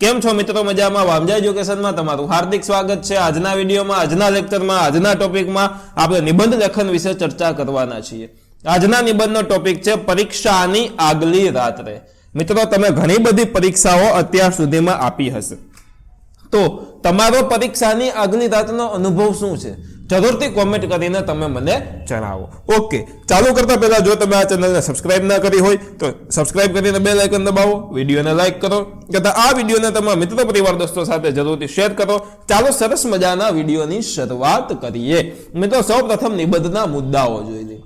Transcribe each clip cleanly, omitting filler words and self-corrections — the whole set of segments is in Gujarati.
કેમ છો મિત્રો? મજામાં? વામજા એજ્યુકેશનમાં તમારું હાર્દિક સ્વાગત છે। આજના વિડીયોમાં, આજના લેક્ચરમાં, આજના ટોપિકમાં આપણે નિબંધ લેખન વિશે ચર્ચા કરવાના છીએ। આજના નિબંધનો ટોપિક છે પરીક્ષાની આગલી રાત્રે। મિત્રો, તમે ઘણી બધી પરીક્ષાઓ અત્યાર સુધીમાં આપી હશે, તો તમારો પરીક્ષાની આગલી રાતનો અનુભવ શું છે? જરૂરથી કોમેન્ટ કરીને તમે મને જણાવો। ઓકે, ચાલુ કરતા પહેલા જો તમે આ ચેનલને સબસ્ક્રાઇબ ના કરી હોય તો સબસ્ક્રાઇબ કરીને બેલ આઇકન દબાવો, વિડીયોને લાઈક કરો તથા આ વિડીયોને તમારા મિત્રો પરિવાર દોસ્તો સાથે જરૂરથી શેર કરો। ચાલો સરસ મજાના વિડીયોની શરૂઆત કરીએ। મિત્રો, સૌપ્રથમ નિબંધના મુદ્દાઓ જોઈ લઈએ।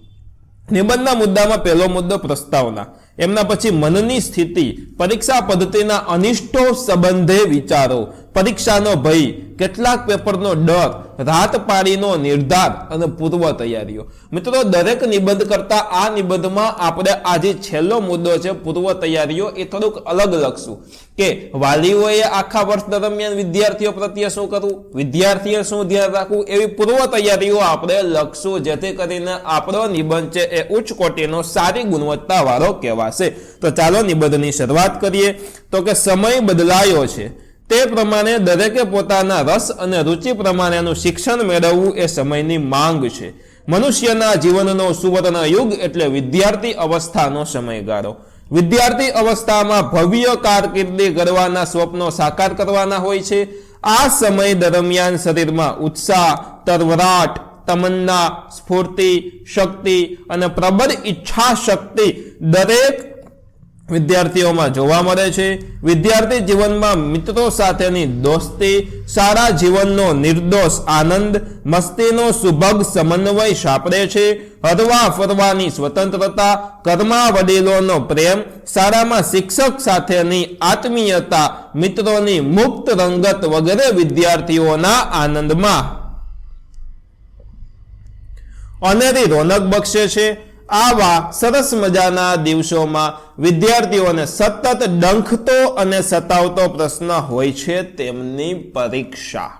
નિબંધના મુદ્દામાં પહેલો મુદ્દો પ્રસ્તાવના, એમના પછી મનની સ્થિતિ, પરીક્ષા પદ્ધતિના અનિષ્ટો સંબંધે વિચારો, પરીક્ષાનો ભય, કેટલાક પેપરનો ડર, રાત પાડીનો નિર્ધાર અને પૂર્વ તૈયારીઓ। મિત્રો, દરેક નિબંધ કરતા આ નિબંધમાં આપણે આ જે છેલ્લો મુદ્દો છે પૂર્વ તૈયારીઓ, એ થોડુંક અલગ લખશું કે વાલીઓએ આખા વર્ષ દરમિયાન વિદ્યાર્થીઓ પ્રત્યે શું કરવું, વિદ્યાર્થીએ શું ધ્યાન રાખવું, એવી પૂર્વ તૈયારીઓ આપણે લખશું, જેથી કરીને આપણો નિબંધ છે એ ઉચ્ચ કોટીનો સારી ગુણવત્તા વાળો કહેવાશે। તો ચાલો નિબંધની શરૂઆત કરીએ। તો કે સમય બદલાયો છે, તે પ્રમાણે દરેકે પોતાના રસ અને રુચિ પ્રમાણેનું શિક્ષણ મેળવવું એ સમયની માંગ છે। મનુષ્યના જીવનનો સુવર્ણ યુગ એટલે વિદ્યાર્થી અવસ્થાનો સમયગાળો। વિદ્યાર્થી અવસ્થામાં ભવ્ય કારકિર્દી ઘડવાના સ્વપ્નો સાકાર કરવાના હોય છે। આ સમય દરમિયાન શરીરમાં ઉત્સાહ, તરવરાટ, તમન્ના, સ્ફૂર્તિ, શક્તિ અને પ્રબળ ઈચ્છા શક્તિ દરેક વિદ્યાર્થીઓમાં જોવા મળે છે। વિદ્યાર્થી જીવનમાં મિત્રો સાથેની દોસ્તી, સારા જીવનનો નિર્દોષ આનંદ, મસ્તીનો સુભગ સમન્વય સાંપડે છે। હરવા ફરવાની સ્વતંત્રતા, ઘરમાં વડીલોનો પ્રેમ, શાળામાં શિક્ષક સાથેની આત્મીયતા, મિત્રોની મુક્ત રંગત વગેરે વિદ્યાર્થીઓના આનંદમાં અનેરી રોનક બક્ષે છે। આવા સરસ મજાના દિવસોમાં વિદ્યાર્થીઓને સતત ડંખતો અને સતાવતો પ્રશ્ન હોય છે તેમની પરીક્ષા।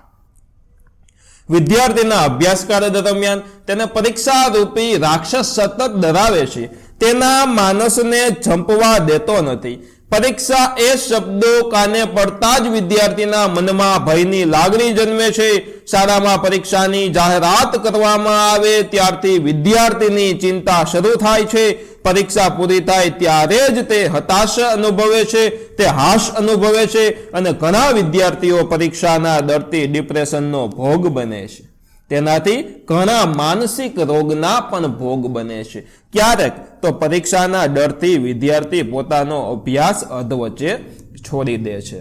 વિદ્યાર્થીના અભ્યાસકાર્ય દરમિયાન તેને પરીક્ષા રૂપી રાક્ષસ સતત ડરાવે છે, તેના માનસને ઝંપવા દેતો નથી। પરીક્ષા એ શબ્દો કાને પડતા જ વિદ્યાર્થીના મનમાં ભયની લાગણી જન્મે છે। શાળામાં પરીક્ષાની જાહેરાત કરવામાં આવે ત્યારથી વિદ્યાર્થીની ચિંતા શરૂ થાય છે। પરીક્ષા પૂરી થાય ત્યારે જ તે હતાશા અનુભવે છે, તે હાશ અનુભવે છે અને ઘણા વિદ્યાર્થીઓ પરીક્ષાના ડરથી ડિપ્રેશનનો ભોગ બને છે। તેનાથી ઘણા માનસિક રોગના પણ ભોગ બને છે। ક્યારેક તો પરીક્ષાના ડરથી વિદ્યાર્થી પોતાનો અભ્યાસ અધવચ્ચે છોડી દે છે।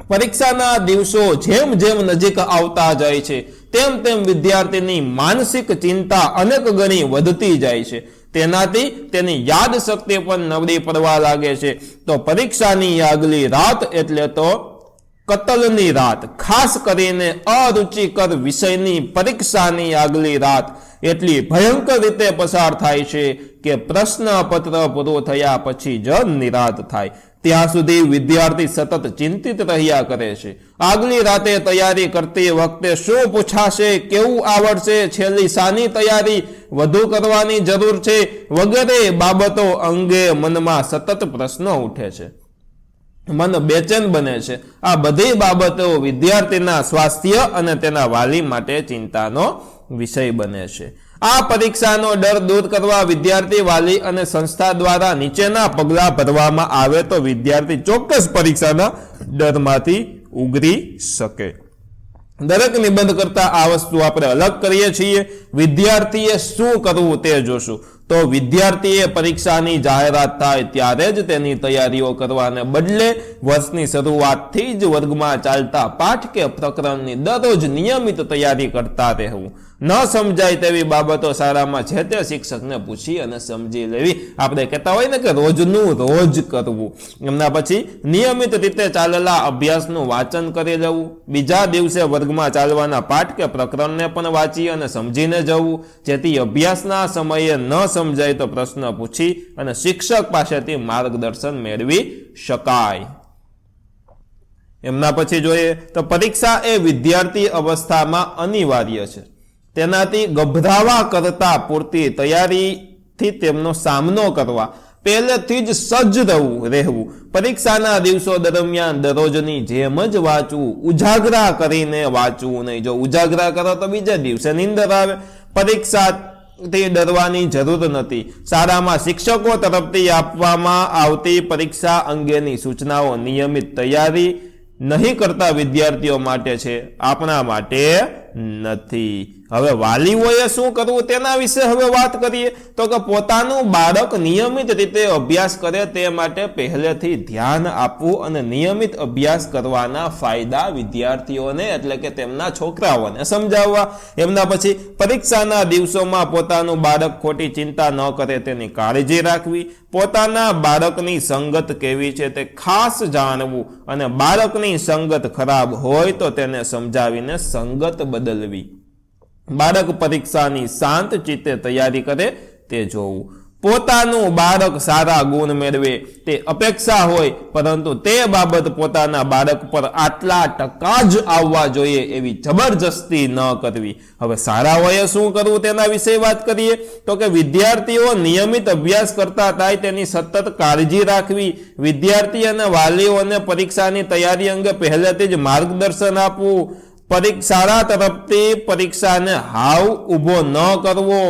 પરીક્ષાના દિવસો જેમ જેમ નજીક આવતા જાય છે તેમ તેમ વિદ્યાર્થીની માનસિક ચિંતા અનેક ગણી વધતી જાય છે। તેનાથી તેની યાદ શક્તિ પણ નબળી પડવા લાગે છે। તો પરીક્ષાની આગલી રાત એટલે તો કતલની રાત, ખાસ કરીને અરુચિકર વિષયની પરીક્ષાની આગલી રાત એટલી ભયંકર રીતે પસાર થાય છે કે પ્રશ્નપત્ર પૂરું થયા પછી જ નિરાંત થાય ત્યાં સુધી વિદ્યાર્થી સતત ચિંતિત રહ્યા કરે છે। આગલી રાતે તૈયારી કરતી વખતે શું પૂછાશે, કેવું આવડશે, છેલ્લી શાની તૈયારી વધુ કરવાની જરૂર છે વગેરે બાબતો અંગે મનમાં સતત પ્રશ્નો ઉઠે છે, મન બેચેન બને છે। આ બધી બાબતો વિદ્યાર્થીના સ્વાસ્થ્ય અને તેના વાલી માટે ચિંતાનો વિષય બને છે। આ પરીક્ષાનો ડર દૂર કરવા વિદ્યાર્થી, વાલી અને સંસ્થા દ્વારા નીચેના પગલાં ભરવામાં આવે તો વિદ્યાર્થી ચોક્કસ પરીક્ષાના ડરમાંથી ઉગરી શકે। દરેક નિબંધ કરતા આ વસ્તુ આપણે અલગ કરીએ છીએ। વિદ્યાર્થીએ શું કરવું તે જોશું। તો વિદ્યાર્થીએ પરીક્ષાની જાહેરાત થાય ત્યારે જ તેની તૈયારીઓ કરવાને બદલે વર્ષની શરૂઆતથી જ વર્ગમાં ચાલતા પાઠ કે પ્રકરણની દરરોજ નિયમિત તૈયારી કરતા રહેવું। ન સમજાય તેવી બાબતો શાળામાં જે તે શિક્ષકને પૂછી અને સમજી લેવી। આપણે કહેતા હોય ને કે રોજનું રોજ કરવું। એમના પછી નિયમિત રીતે ચાલેલા અભ્યાસનું વાંચન કરી લેવું। બીજા દિવસે વર્ગમાં ચાલવાના પાઠ કે પ્રકરણને પણ વાંચી અને સમજીને જવું, જેથી અભ્યાસના સમયે ન સમજાય તો પ્રશ્ન પૂછી અને શિક્ષક પાસેથી માર્ગદર્શન મેળવી શકાય। એમના પછી જોઈએ તો પરીક્ષા એ વિદ્યાર્થી અવસ્થામાં અનિવાર્ય છે। તેનાથી ગભરાવા કરતા પૂરતી તૈયારીથી તેમનો સામનો કરવા પહેલેથી જ સજ્જ રહેવું, પરીક્ષાના દિવસો દરમિયાન દરરોજની જેમ જ વાંચવું, ઉજાગરા કરીને વાંચવું નહીં. જો ઉજાગરા કરો તો બીજા દિવસે નીંદર આવે. પરીક્ષાથી ડરવાની જરૂર નથી. શાળામાં શિક્ષકો તરફથી આપવામાં આવતી પરીક્ષા અંગેની સૂચનાઓ નિયમિત તૈયારી નહીં કરતા વિદ્યાર્થીઓ માટે છે, આપણા માટે નથી. હવે વાલીઓએ શું કરવું તેના વિશે હવે વાત કરીએ તો કે પોતાનું બાળક નિયમિત રીતે અભ્યાસ કરે તે માટે પહેલેથી ધ્યાન આપવું અને નિયમિત અભ્યાસ કરવાના ફાયદા વિદ્યાર્થીઓને એટલે કે તેમના છોકરાઓને સમજાવવા. એમના પછી પરીક્ષાના દિવસોમાં પોતાનું બાળક ખોટી ચિંતા ન કરે તેની કાળજી રાખવી, પોતાના બાળકની સંગત કેવી છે તે ખાસ જાણવું અને બાળકની સંગત ખરાબ હોય તો તેને સમજાવીને સંગત બદલવી. બાળક પરીક્ષાની શાંત ચિત્તે તૈયારી કરે તે જોવું. પોતાનું બાળક સારા ગુણ મેળવે તે અપેક્ષા હોય, પરંતુ તે બાબત પોતાના બાળક પર આટલા ટકા જ આવવા જોઈએ એવી જબરજસ્તી ન કરવી. હવે શાળાઓએ શું કરવું તેના વિશે વાત કરીએ તો કે વિદ્યાર્થીઓ નિયમિત અભ્યાસ કરતા થાય તેની સતત કાળજી રાખવી. વિદ્યાર્થી અને વાલીઓને પરીક્ષાની તૈયારી અંગે પહેલેથી જ માર્ગદર્શન આપવું. શાળા તરફથી પરીક્ષાને હાવ ઊભો ન કરવો.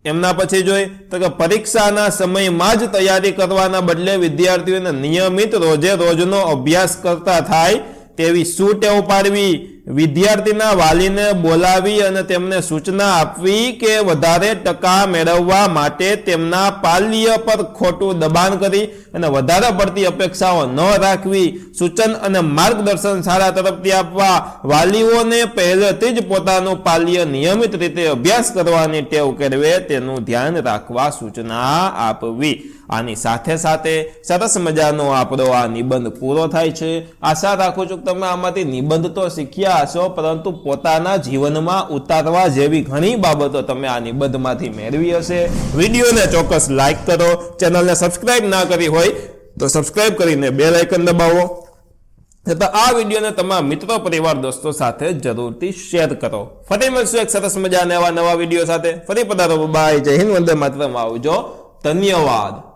એમના પછી જોઈએ તો કે પરીક્ષાના સમયમાં જ તૈયારી કરવાના બદલે વિદ્યાર્થીઓને નિયમિત રોજે રોજનો અભ્યાસ કરતા થાય તેવી શું ટેવ પાડવી. વિદ્યાર્થીના વાલીને બોલાવી અને તેમને સૂચના આપવી કે વધારે ટકા મેળવવા માટે તેમના પાલ્ય પર ખોટું દબાણ કરી અને વધારે પડતી અપેક્ષાઓ ન રાખવી. સૂચન અને માર્ગદર્શન શાળા તરફથી આપવા. વાલીઓને પહેલેથી જ પોતાનું પાલ્ય નિયમિત રીતે અભ્યાસ કરવાની ટેવ કેળવે તેનું ધ્યાન રાખવા સૂચના આપવી. આની સાથે સાથે સરસ મજાનો આપણો આ નિબંધ પૂરો થાય છે. આશા રાખું છું કે તમે આમાંથી નિબંધ તો શીખ્યા હશો, પરંતુ પોતાના જીવનમાં ઉતારવા જેવી ઘણી બાબતો તમે આ નિબંધમાંથી મેળવી હશે. વિડીયોને ચોક્કસ લાઈક કરો. ચેનલને સબસ્ક્રાઇબ ના કરી હોય તો સબસ્ક્રાઇબ કરીને બેલ આઇકન દબાવો તથા આ વિડીયોને તમારા મિત્રો, પરિવાર, દોસ્તો સાથે જરૂરથી શેર કરો. ફરી મળશું એક સરસ મજાના નવા વિડીયો સાથે. ફરી પધારો. બાય. જય હિન્દ. વંદે માતરમ. આવજો. ધન્યવાદ.